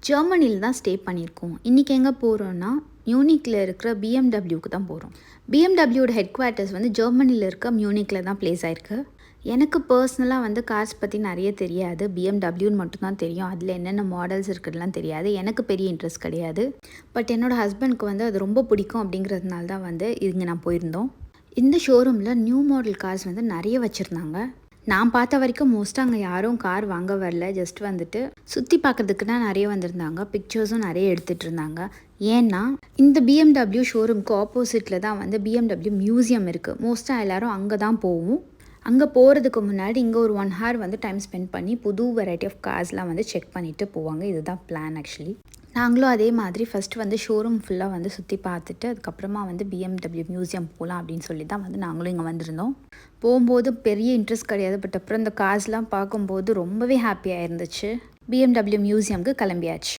ஜெர்மனியில் தான் ஸ்டே பண்ணியிருக்கோம். இன்றைக்கி எங்கே போகிறோன்னா மியூனிக்கில் இருக்கிற பிஎம்டபிள்யூக்கு தான் போகிறோம். பிஎம்டபிள்யூட ஹெட் குவார்ட்டர்ஸ் வந்து ஜெர்மனியில் இருக்க மியூனிக்கில் தான் ப்ளேஸ் ஆயிருக்கு. எனக்கு பர்சனலாக வந்து கார்ஸ் பற்றி நிறைய தெரியாது. பிஎம்டபிள்யூன்னு மட்டும்தான் தெரியும். அதில் என்னென்ன மாடல்ஸ் இருக்குதுலாம் தெரியாது. எனக்கு பெரிய இன்ட்ரெஸ்ட் கிடையாது. பட் என்னோடய ஹஸ்பண்ட்க்கு வந்து அது ரொம்ப பிடிக்கும். அப்படிங்கிறதுனால தான் வந்து இங்கே நான் போயிருந்தோம். இந்த ஷோரூமில் நியூ மாடல் கார்ஸ் வந்து நிறைய வச்சுருந்தாங்க. நான் பார்த்த வரைக்கும் மோஸ்ட்டாக அங்கே யாரும் கார் வாங்க வரல. ஜஸ்ட் வந்துட்டு சுற்றி பார்க்குறதுக்கு தான் நிறைய வந்திருந்தாங்க. பிக்சர்ஸும் நிறைய எடுத்துகிட்டு இருந்தாங்க. ஏன்னா இந்த பிஎம்டபிள்யூ ஷோரூமுக்கு ஆப்போசிட்டில் தான் வந்து பிஎம்டபிள்யூ மியூசியம் இருக்குது. மோஸ்ட்டாக எல்லோரும் அங்கே தான் போவோம். அங்கே போகிறதுக்கு முன்னாடி இங்கே ஒரு 1 hour வந்து டைம் ஸ்பெண்ட் பண்ணி புது வெரைட்டி ஆஃப் கார்ஸ்லாம் வந்து செக் பண்ணிவிட்டு போவாங்க. இதுதான் பிளான் ஆக்சுவலி. நாங்களும் அதே மாதிரி ஃபஸ்ட்டு வந்து ஷோரூம் ஃபுல்லாக வந்து சுற்றி பார்த்துட்டு அதுக்கப்புறமா வந்து பிஎம்டபிள்யூ மியூசியம் போகலாம் அப்படின்னு சொல்லி தான் வந்து நாங்களும் இங்கே வந்திருந்தோம். போகும்போது பெரிய இன்ட்ரெஸ்ட் கிடையாது. பட் அப்புறம் இந்த கார்ஸ்லாம் பார்க்கும்போது ரொம்பவே ஹாப்பியாக இருந்துச்சு. பிஎம்டபிள்யூ மியூசியம்க்கு கிளம்பியாச்சு.